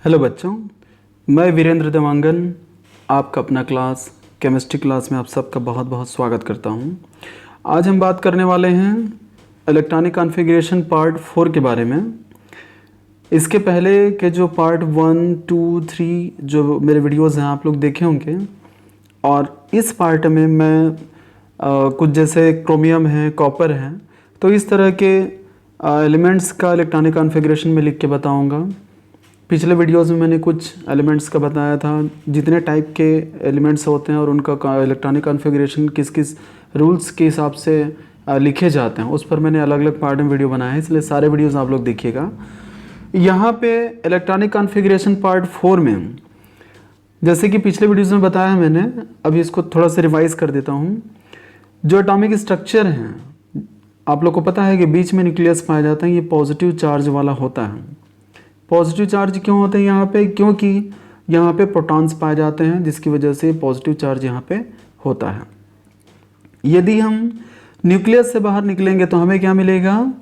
Hello बच्चों, मैं वीरेंद्र देवांगन आपका अपना क्लास केमिस्ट्री क्लास में आप सबका बहुत बहुत स्वागत करता हूं। आज हम बात करने वाले हैं इलेक्ट्रॉनिक कॉन्फ़िगरेशन पार्ट 4 के बारे में। इसके पहले के जो पार्ट 1, 2, 3 जो मेरे वीडियोज़ हैं आप लोग देखे होंगे, और इस पार्ट में मैं कुछ जैसे क्रोमियम है, कॉपर है, तो इस तरह के एलिमेंट्स का इलेक्ट्रॉनिक कॉन्फ़िगरेशन में लिख के बताऊँगा। पिछले वीडियोज़ में मैंने कुछ एलिमेंट्स का बताया था, जितने टाइप के एलिमेंट्स होते हैं और उनका इलेक्ट्रॉनिक कॉन्फ़िगरेशन किस किस रूल्स के हिसाब से लिखे जाते हैं, उस पर मैंने अलग अलग पार्ट में वीडियो बनाया है, इसलिए सारे वीडियोज़ आप लोग देखिएगा। यहाँ पे इलेक्ट्रॉनिक कॉन्फ़िगरेशन पार्ट 4 में, जैसे कि पिछले वीडियोज़ में बताया मैंने, अभी इसको थोड़ा सा रिवाइज़ कर देता हूँ। जो एटॉमिक स्ट्रक्चर हैं, आप लोग को पता है कि बीच में न्यूक्लियस पाया जाता है, ये पॉजिटिव चार्ज वाला होता है। पॉजिटिव चार्ज क्यों होते हैं यहाँ पे? क्योंकि यहाँ पे प्रोटॉन्स पाए जाते हैं, जिसकी वजह से पॉजिटिव चार्ज यहाँ पे होता है। यदि हम न्यूक्लियस से बाहर निकलेंगे तो हमें क्या मिलेगा?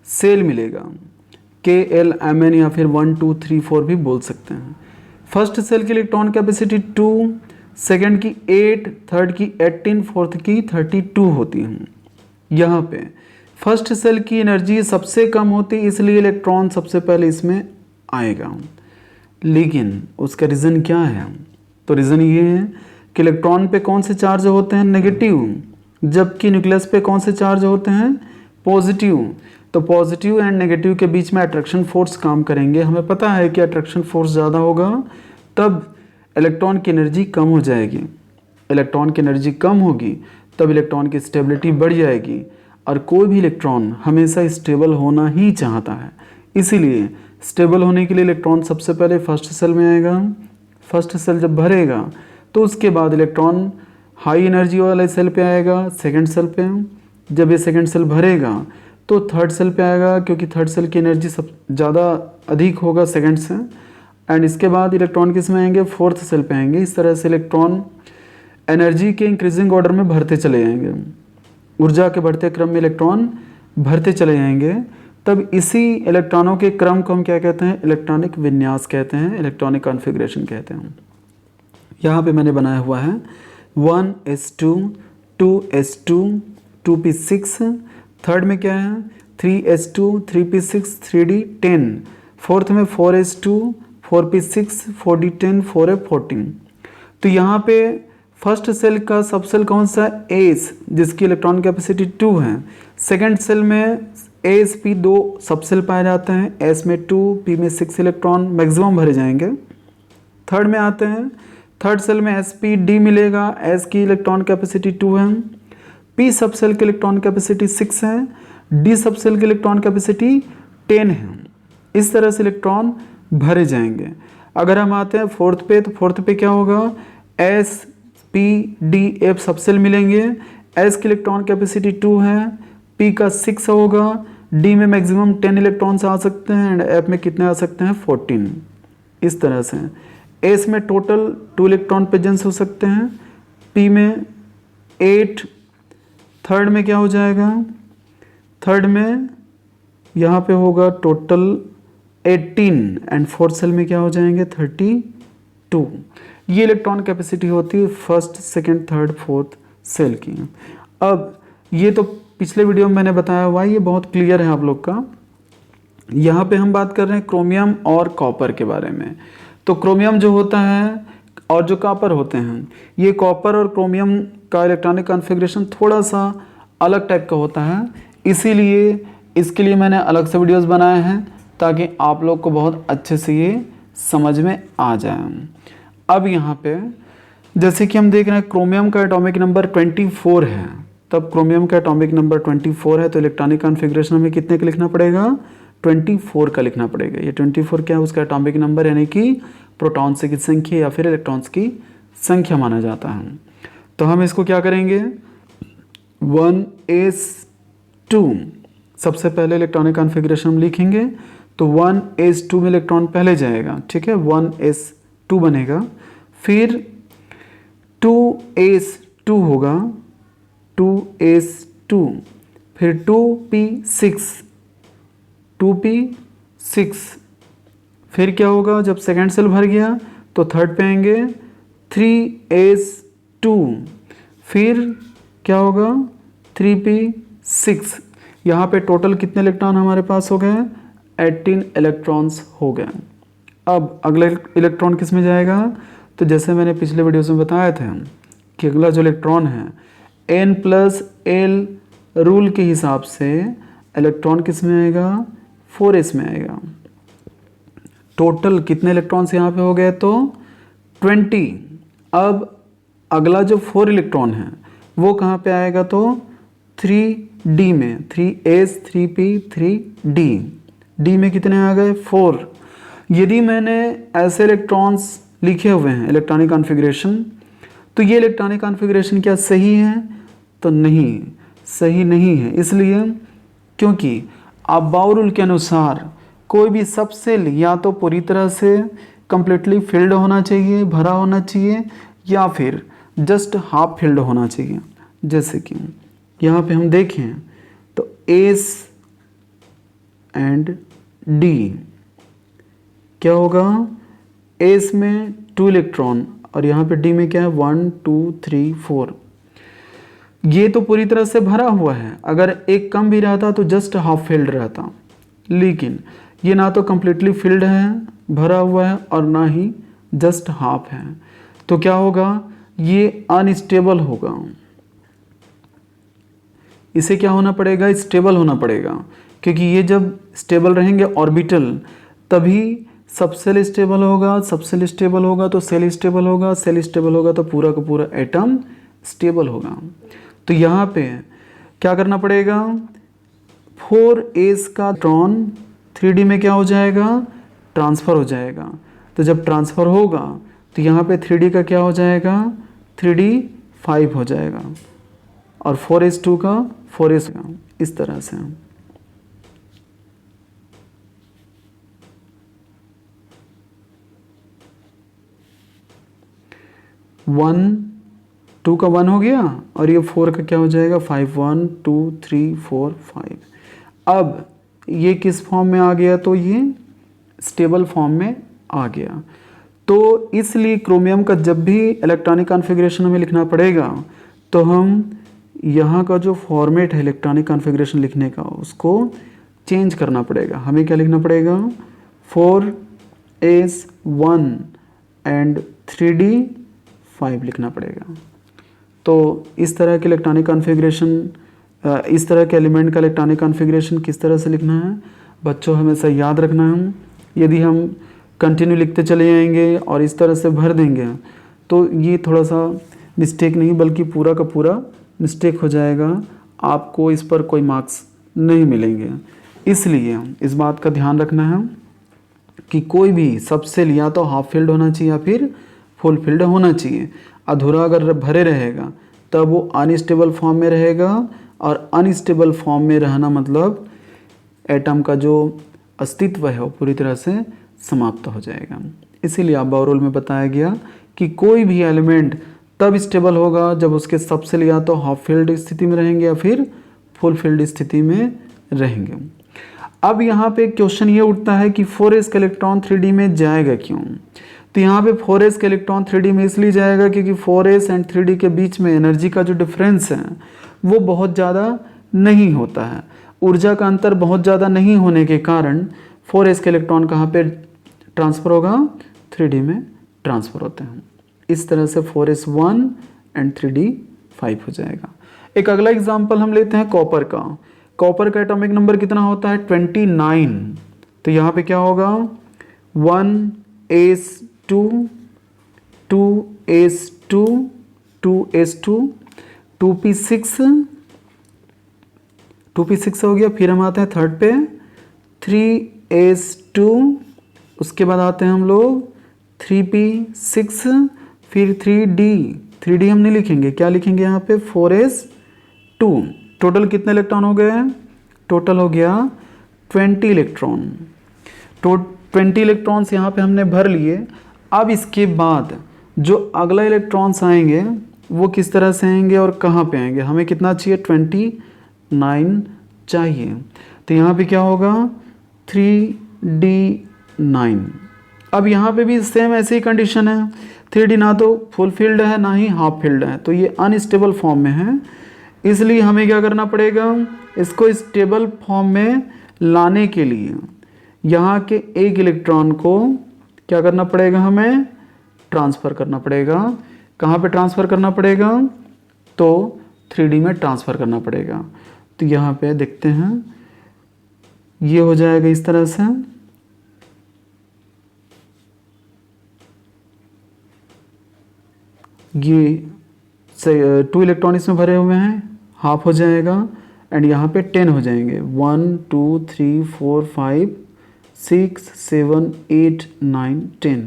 सेल मिलेगा। KLMN या फिर 1, 2, 3, 4 भी बोल सकते हैं। फर्स्ट सेल की इलेक्ट्रॉन कैपेसिटी 2, सेकेंड की 8, थर्ड की 18, फोर्थ की 32 होती है। यहाँ पे फर्स्ट सेल की एनर्जी सबसे कम होती है, इसलिए इलेक्ट्रॉन सबसे पहले इसमें आएगा। लेकिन उसका रीज़न क्या है? तो रीज़न ये है कि इलेक्ट्रॉन पे कौन से चार्ज होते हैं? नेगेटिव, जबकि न्यूक्लियस पे कौन से चार्ज होते हैं? पॉजिटिव। तो पॉजिटिव एंड नेगेटिव के बीच में अट्रैक्शन फोर्स काम करेंगे। हमें पता है कि अट्रैक्शन फोर्स ज़्यादा होगा तब इलेक्ट्रॉन की एनर्जी कम हो जाएगी। इलेक्ट्रॉन की एनर्जी कम होगी तब इलेक्ट्रॉन की स्टेबिलिटी बढ़ जाएगी, और कोई भी इलेक्ट्रॉन हमेशा स्टेबल होना ही चाहता है। इसीलिए स्टेबल होने के लिए इलेक्ट्रॉन सबसे पहले फर्स्ट सेल में आएगा। फर्स्ट सेल जब भरेगा तो उसके बाद इलेक्ट्रॉन हाई एनर्जी वाले सेल पे आएगा, सेकंड सेल पे। जब ये सेकंड सेल भरेगा तो थर्ड सेल पे आएगा, क्योंकि थर्ड सेल की एनर्जी सब ज़्यादा अधिक होगा सेकंड से। एंड इसके बाद इलेक्ट्रॉन किस में आएंगे? फोर्थ सेल पे आएंगे। इस तरह से इलेक्ट्रॉन एनर्जी के इंक्रीजिंग ऑर्डर में भरते चले जाएंगे। ऊर्जा के बढ़ते क्रम में इलेक्ट्रॉन भरते चले जाएंगे। तब इसी इलेक्ट्रॉनों के क्रम को हम क्या कहते हैं? इलेक्ट्रॉनिक विन्यास कहते हैं, इलेक्ट्रॉनिक कॉन्फ़िगरेशन कहते हैं। यहाँ पे मैंने बनाया हुआ है 1s2, 2s2, 2p6, थर्ड में क्या है? 3s2, 3p6, 3d10, फोर्थ में 4s2, 4p6, 4d10, 4f14। तो यहाँ पे फर्स्ट सेल का सब सेल कौन सा? एस, जिसकी इलेक्ट्रॉन कैपेसिटी 2 है। सेकंड सेल में एस पी 2 सब सेल पाए जाते हैं। एस में 2, पी में 6 इलेक्ट्रॉन मैक्सिमम भरे जाएंगे। थर्ड में आते हैं, थर्ड सेल में एस पी डी मिलेगा। एस की इलेक्ट्रॉन कैपेसिटी 2 है, पी सब सेल की इलेक्ट्रॉन कैपेसिटी 6 है, डी सब सेल की इलेक्ट्रॉन कैपेसिटी 10 है। इस तरह से इलेक्ट्रॉन भरे जाएंगे। अगर हम आते हैं फोर्थ पे, तो फोर्थ पे क्या होगा? एस पी डी एफ सब सेल मिलेंगे। एस की इलेक्ट्रॉन कैपेसिटी 2 है, पी का 6 होगा, डी में मैक्सिमम 10 इलेक्ट्रॉन्स आ सकते हैं, एंड एफ में कितने आ सकते हैं? 14। इस तरह से एस में टोटल 2 इलेक्ट्रॉन प्रेजेंस हो सकते हैं, पी में 8, थर्ड में क्या हो जाएगा? थर्ड में यहाँ पे होगा टोटल 18, एंड फोर्थ सेल में क्या हो जाएंगे? 32। ये इलेक्ट्रॉन कैपेसिटी होती है first, second, third, fourth cell की। अब ये तो पिछले वीडियो में मैंने बताया हुआ है, ये बहुत क्लियर है आप लोग का। यहाँ पे हम बात कर रहे हैं क्रोमियम और कॉपर के बारे में। तो क्रोमियम जो होता है और जो कॉपर होते हैं, ये कॉपर और क्रोमियम का इलेक्ट्रॉनिक कॉन्फ़िगरेशन थोड़ा सा अलग टाइप का होता है। इसीलिए इसके लिए मैंने अलग से वीडियोज़ बनाए हैं, ताकि आप लोग को बहुत अच्छे से ये समझ में आ जाए। अब यहाँ पे जैसे कि हम देख रहे हैं क्रोमियम का एटॉमिक नंबर 24 है, तब क्रोमियम का एटॉमिक नंबर 24 है, तो इलेक्ट्रॉनिक कॉन्फ़िगरेशन हमें कितने का लिखना पड़ेगा? 24 का लिखना पड़ेगा। ये 24 क्या है? उसका एटॉमिक नंबर, यानी कि प्रोटॉन्स की संख्या या फिर इलेक्ट्रॉन्स की संख्या माना जाता है। तो हम इसको क्या करेंगे? 1s2 सबसे पहले इलेक्ट्रॉनिक कॉन्फ़िगरेशन हम लिखेंगे, तो 1s2 में इलेक्ट्रॉन पहले जाएगा, ठीक है, 1s2 बनेगा। फिर 2s2 होगा, 2s2, फिर 2p6, 2p6, फिर क्या होगा, जब सेकेंड सेल भर गया तो थर्ड पे आएंगे 3s2, फिर क्या होगा 3p6। यहाँ पे टोटल कितने इलेक्ट्रॉन हमारे पास हो गए, 18 इलेक्ट्रॉन्स हो गए। अब अगला इलेक्ट्रॉन किस में जाएगा, तो जैसे मैंने पिछले वीडियोस में बताया था कि अगला जो इलेक्ट्रॉन है n+l रूल के हिसाब से इलेक्ट्रॉन किस में आएगा, 4s में आएगा। टोटल कितने इलेक्ट्रॉन्स यहाँ पे हो गए, तो 20। अब अगला जो 4 इलेक्ट्रॉन है वो कहाँ पे आएगा, तो 3d में, 3s 3p 3d, d में कितने आ गए, 4। यदि मैंने ऐसे इलेक्ट्रॉन्स लिखे हुए हैं इलेक्ट्रॉनिक कॉन्फ़िगरेशन, तो ये इलेक्ट्रॉनिक कॉन्फ़िगरेशन क्या सही है, तो नहीं, सही नहीं है। इसलिए क्योंकि अबाउ रूल के अनुसार कोई भी सब सेल या तो पूरी तरह से कंप्लीटली फिल्ड होना चाहिए, भरा होना चाहिए, या फिर जस्ट हाफ फिल्ड होना चाहिए। जैसे कि यहाँ पे हम देखें तो एस एंड डी क्या होगा, एस में 2 इलेक्ट्रॉन और यहाँ पे डी में क्या है 1 2 3 4। ये तो पूरी तरह से भरा हुआ है, अगर एक कम भी रहता तो जस्ट हाफ फिल्ड रहता, लेकिन ये ना तो कंप्लीटली फिल्ड है, भरा हुआ है, और ना ही जस्ट हाफ है। तो क्या होगा, ये अनस्टेबल होगा। इसे क्या होना पड़ेगा, स्टेबल होना पड़ेगा, क्योंकि ये जब स्टेबल रहेंगे ऑर्बिटल तभी सब सेल स्टेबल होगा, सब सेल स्टेबल होगा तो सेल स्टेबल होगा, सेल स्टेबल होगा तो पूरा का पूरा एटम स्टेबल होगा। तो यहाँ पे क्या करना पड़ेगा, 4s का इलेक्ट्रॉन 3d में क्या हो जाएगा, ट्रांसफ़र हो जाएगा। तो जब ट्रांसफ़र होगा तो यहाँ पे 3d का क्या हो जाएगा, 3d 5 हो जाएगा, और 4s2 का 4s का, इस तरह से। 1 2 का 1 हो गया, और ये 4 का क्या हो जाएगा 5, 1 2 3 4 5। अब ये किस फॉर्म में आ गया, तो ये स्टेबल फॉर्म में आ गया। तो इसलिए क्रोमियम का जब भी इलेक्ट्रॉनिक कॉन्फ़िगरेशन हमें लिखना पड़ेगा तो हम यहाँ का जो फॉर्मेट है इलेक्ट्रॉनिक कॉन्फ़िगरेशन लिखने का उसको चेंज करना पड़ेगा। हमें क्या लिखना पड़ेगा, 4s1 एंड 3d 5 लिखना पड़ेगा। तो इस तरह के इलेक्ट्रॉनिक कॉन्फ़िगरेशन, इस तरह के एलिमेंट का इलेक्ट्रॉनिक कॉन्फ़िगरेशन किस तरह से लिखना है बच्चों, हमेशा याद रखना है। यदि हम कंटिन्यू लिखते चले जाएंगे और इस तरह से भर देंगे तो ये थोड़ा सा मिस्टेक नहीं बल्कि पूरा का पूरा मिस्टेक हो जाएगा, आपको इस पर कोई मार्क्स नहीं मिलेंगे। इसलिए इस बात का ध्यान रखना है कि कोई भी सब सेल या तो हाफ फिल्ड होना चाहिए या फिर फुल फिल्ड होना चाहिए। अधूरा अगर भरे रहेगा तब वो अनस्टेबल फॉर्म में रहेगा, और अनस्टेबल फॉर्म में रहना मतलब एटम का जो अस्तित्व है वो पूरी तरह से समाप्त हो जाएगा। इसीलिए अबाउ रूल में बताया गया कि कोई भी एलिमेंट तब स्टेबल होगा जब उसके सब सेल या तो हाफ फिल्ड स्थिति में रहेंगे या फिर फुल फिल्ड स्थिति में रहेंगे। अब यहाँ पे क्वेश्चन ये उठता है कि 4s का इलेक्ट्रॉन 3d में जाएगा क्यों। तो यहाँ पे 4s का इलेक्ट्रॉन 3d में इसलिए जाएगा क्योंकि 4s एंड 3d के बीच में एनर्जी का जो डिफरेंस है वो बहुत ज़्यादा नहीं होता है। ऊर्जा का अंतर बहुत ज़्यादा नहीं होने के कारण 4s का इलेक्ट्रॉन कहाँ पे ट्रांसफ़र होगा, 3d में ट्रांसफ़र होते हैं। इस तरह से 4s1 एंड 3d 5 हो जाएगा। एक अगला एग्जाम्पल हम लेते हैं कॉपर का। कॉपर का एटॉमिक नंबर कितना होता है, 29। तो यहाँ पे क्या होगा, 1s2 2s2 2s2 2p6 हो गया। फिर हम आते हैं थर्ड पे 3s2, उसके बाद आते हैं हम लोग 3p6, फिर 3d हम नहीं लिखेंगे, क्या लिखेंगे यहाँ पे 4s2। टोटल कितने इलेक्ट्रॉन हो गए, टोटल हो गया 20 इलेक्ट्रॉन। तो 20 इलेक्ट्रॉन्स यहाँ पे हमने भर लिए। अब इसके बाद जो अगला इलेक्ट्रॉन्स आएंगे वो किस तरह से आएंगे और कहाँ पे आएंगे, हमें कितना चाहिए 29 चाहिए। तो यहाँ पे क्या होगा 3d 9। अब यहाँ पे भी सेम ऐसी कंडीशन है, 3D ना तो फुल फील्ड है ना ही हाफ फील्ड है, तो ये अनस्टेबल फॉर्म में है। इसलिए हमें क्या करना पड़ेगा, इसको स्टेबल फॉर्म में लाने के लिए यहाँ के एक इलेक्ट्रॉन को क्या करना पड़ेगा, हमें ट्रांसफ़र करना पड़ेगा। कहाँ पे ट्रांसफ़र करना पड़ेगा, तो 3D में ट्रांसफ़र करना पड़ेगा। तो यहाँ पे देखते हैं, ये हो जाएगा इस तरह से, ये 2 इलेक्ट्रॉन इसमें भरे हुए हैं, हाफ हो जाएगा एंड यहाँ पे 10 हो जाएंगे, 1 2 3 4 5 6 7 8 9 10,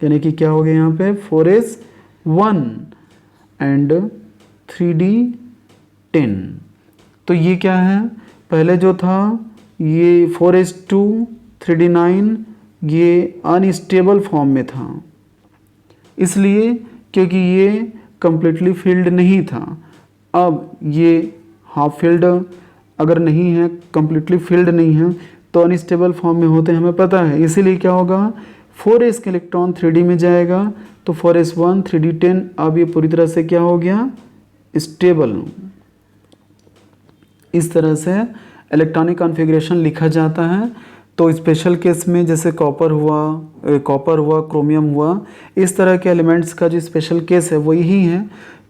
यानी कि क्या हो गया यहाँ पे 4s1 एंड 3D 10। तो ये क्या है, पहले जो था ये 4s2 3D 9 ये अनस्टेबल फॉर्म में था, इसलिए क्योंकि ये कम्प्लीटली फील्ड नहीं था। अब ये हाफ फील्ड अगर नहीं है, कम्प्लीटली फील्ड नहीं है, तो अनस्टेबल फॉर्म में होते हैं, हमें पता है। इसीलिए क्या होगा, 4s के इलेक्ट्रॉन 3D में जाएगा, तो 4s1 3D 10, अब ये पूरी तरह से क्या हो गया, स्टेबल। इस तरह से इलेक्ट्रॉनिक कॉन्फ़िगरेशन लिखा जाता है। तो स्पेशल केस में जैसे कॉपर हुआ, क्रोमियम हुआ, इस तरह के एलिमेंट्स का जो स्पेशल केस है वो यही है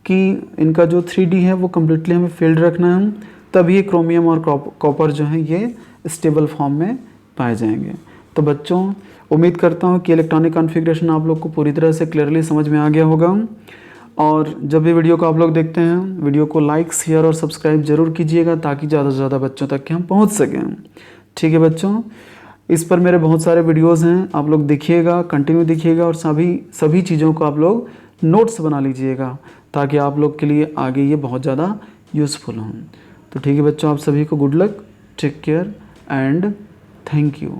कि इनका जो 3D है वो कम्प्लीटली हमें फील्ड रखना है, तभी क्रोमियम और कॉपर जो है ये स्टेबल फॉर्म में पाए जाएंगे। तो बच्चों, उम्मीद करता हूँ कि इलेक्ट्रॉनिक कॉन्फ़िगरेशन आप लोग को पूरी तरह से क्लियरली समझ में आ गया होगा। और जब भी वीडियो को आप लोग देखते हैं, वीडियो को लाइक, शेयर और सब्सक्राइब जरूर कीजिएगा, ताकि ज़्यादा से ज़्यादा बच्चों तक के हम पहुँच सकें। ठीक है बच्चों, इस पर मेरे बहुत सारे वीडियोस हैं, आप लोग देखिएगा, कंटिन्यू देखिएगा, और सभी चीज़ों को आप लोग नोट्स बना लीजिएगा, ताकि आप लोग के लिए आगे ये बहुत ज़्यादा यूज़फुल हों। तो ठीक है बच्चों, आप सभी को good luck, take care and thank you.